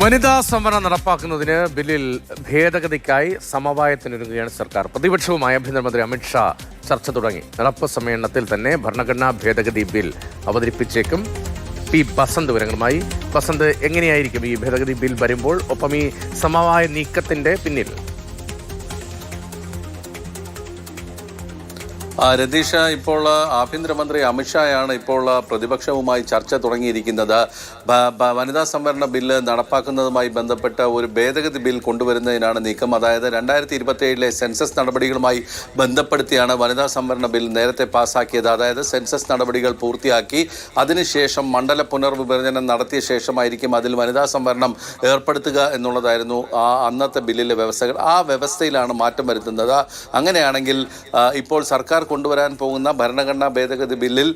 വനിതാ സംവരണം നടപ്പാക്കുന്നതിന് ബില്ലിൽ ഭേദഗതിക്കായി സമവായത്തിനൊരുങ്ങുകയാണ് സർക്കാർ. പ്രതിപക്ഷവുമായി ആഭ്യന്തരമന്ത്രി അമിത്ഷാ ചർച്ച തുടങ്ങി. നടപ്പ് സമ്മേളനത്തിൽ തന്നെ ഭരണഘടനാ ഭേദഗതി ബിൽ അവതരിപ്പിച്ചേക്കും. പി ബസന്ത് വിവരങ്ങളുമായി. ബസന്ത്, എങ്ങനെയായിരിക്കും ഈ ഭേദഗതി ബിൽ വരുമ്പോൾ? ഒപ്പം ഈ സമവായ നീക്കത്തിന്റെ പിന്നിൽ രതീഷ, ഇപ്പോൾ ആഭ്യന്തരമന്ത്രി അമിത്ഷായാണ് ഇപ്പോൾ പ്രതിപക്ഷവുമായി ചർച്ച തുടങ്ങിയിരിക്കുന്നത്. വനിതാ സംവരണ ബില്ല് നടപ്പാക്കുന്നതുമായി ബന്ധപ്പെട്ട ഒരു ഭേദഗതി ബിൽ കൊണ്ടുവരുന്നതിനാണ് നീക്കം. അതായത് 2027 സെൻസസ് നടപടികളുമായി ബന്ധപ്പെടുത്തിയാണ് വനിതാ സംവരണ ബിൽ നേരത്തെ പാസ്സാക്കിയത്. അതായത് സെൻസസ് നടപടികൾ പൂർത്തിയാക്കി അതിനുശേഷം മണ്ഡല പുനർവിഭജനം നടത്തിയ ശേഷമായിരിക്കും അതിൽ വനിതാ സംവരണം ഏർപ്പെടുത്തുക എന്നുള്ളതായിരുന്നു അന്നത്തെ ബില്ലിലെ വ്യവസ്ഥകൾ. ആ വ്യവസ്ഥയിലാണ് മാറ്റം വരുത്തുന്നത്. അങ്ങനെയാണെങ്കിൽ ഇപ്പോൾ സർക്കാർ കൊണ്ടുവരാൻ പോകുന്ന ഭരണഘടനാ ഭേദഗതി ബില്ലിൽ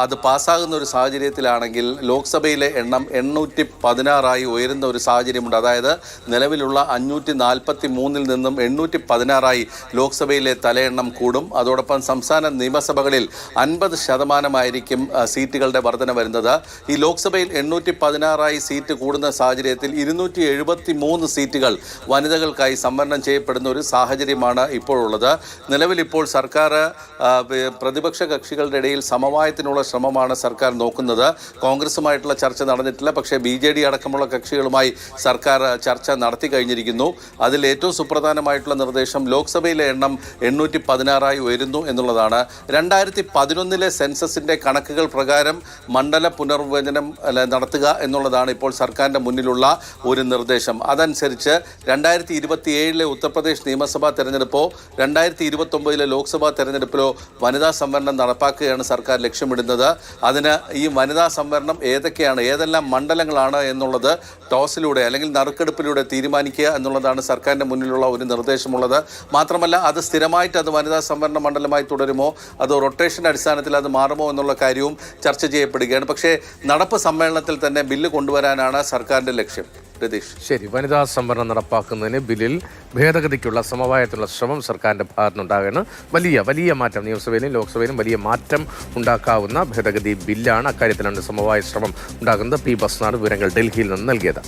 അത് പാസ്സാകുന്ന ഒരു സാഹചര്യത്തിലാണെങ്കിൽ ലോക്സഭയിലെ എണ്ണം 816 ഉയരുന്ന ഒരു സാഹചര്യമുണ്ട്. അതായത് നിലവിലുള്ള 543 നിന്നും 816 ലോക്സഭയിലെ തലയെണ്ണം കൂടും. അതോടൊപ്പം സംസ്ഥാന നിയമസഭകളിൽ 50% സീറ്റുകളുടെ വർധന വരുന്നത്. ഈ ലോക്സഭയിൽ 816 സീറ്റ് കൂടുന്ന സാഹചര്യത്തിൽ 273 സീറ്റുകൾ വനിതകൾക്കായി സംവരണം ചെയ്യപ്പെടുന്ന ഒരു സാഹചര്യമാണ് ഇപ്പോഴുള്ളത്. നിലവിലിപ്പോൾ സർക്കാർ പ്രതിപക്ഷ കക്ഷികളുടെ ഇടയിൽ സമവായത്തിനുള്ള ശ്രമമാണ് സർക്കാർ നോക്കുന്നത്. കോൺഗ്രസുമായിട്ടുള്ള ചർച്ച നടന്നിട്ടില്ല. പക്ഷേ BJD അടക്കമുള്ള കക്ഷികളുമായി സർക്കാർ ചർച്ച നടത്തി കഴിഞ്ഞിരിക്കുന്നു. അതിൽ ഏറ്റവും സുപ്രധാനമായിട്ടുള്ള നിർദ്ദേശം ലോക്സഭയിലെ എണ്ണം 816 ഉയരുന്നു എന്നുള്ളതാണ്. 2011 സെൻസസിൻ്റെ കണക്കുകൾ പ്രകാരം മണ്ഡല പുനർവിഭജനം നടത്തുക എന്നുള്ളതാണ് ഇപ്പോൾ സർക്കാരിൻ്റെ മുന്നിലുള്ള ഒരു നിർദ്ദേശം. അതനുസരിച്ച് 2027 ഉത്തർപ്രദേശ് നിയമസഭാ തെരഞ്ഞെടുപ്പോ 2029 ലോക്സഭാ തെരഞ്ഞെടുപ്പിലോ വനിതാ സംവരണം നടപ്പാക്കുകയാണ് സർക്കാർ ലക്ഷ്യമിടുന്നത്. അതിന് ഈ വനിതാ സംവരണം ഏതെല്ലാം മണ്ഡലങ്ങളാണ് എന്നുള്ളത് ടോസിലൂടെ അല്ലെങ്കിൽ നറുക്കെടുപ്പിലൂടെ തീരുമാനിക്കുക എന്നുള്ളതാണ് സർക്കാരിൻ്റെ മുന്നിലുള്ള ഒരു നിർദ്ദേശമുള്ളത്. മാത്രമല്ല, അത് സ്ഥിരമായിട്ട് അത് വനിതാ സംവരണ മണ്ഡലമായി തുടരുമോ അതോ റൊട്ടേഷൻ അടിസ്ഥാനത്തിൽ അത് മാറുമോ എന്നുള്ള കാര്യവും ചർച്ച ചെയ്യപ്പെടുകയാണ്. പക്ഷേ നടപ്പ് സമ്മേളനത്തിൽ തന്നെ ബില്ല് കൊണ്ടുവരാനാണ് സർക്കാരിൻ്റെ ലക്ഷ്യം. രതീഷ്, ശരി. വനിതാ സംവരണം നടപ്പാക്കുന്നതിന് ബില്ലിൽ ഭേദഗതിക്കുള്ള സമവായത്തിലുള്ള ശ്രമം സർക്കാരിന്റെ ഭാഗത്തുനിന്നുണ്ടാകുന്നു. വലിയ മാറ്റം നിയമസഭയിലും ലോക്സഭയിലും വലിയ മാറ്റം ഉണ്ടാക്കാവുന്ന ഭേദഗതി ബില്ലാണ്. അക്കാര്യത്തിലാണ് സമവായ ശ്രമം ഉണ്ടാകുന്നത്. പി ബസ്നാട് വിവരങ്ങൾ ഡൽഹിയിൽ നിന്ന് നൽകിയത്.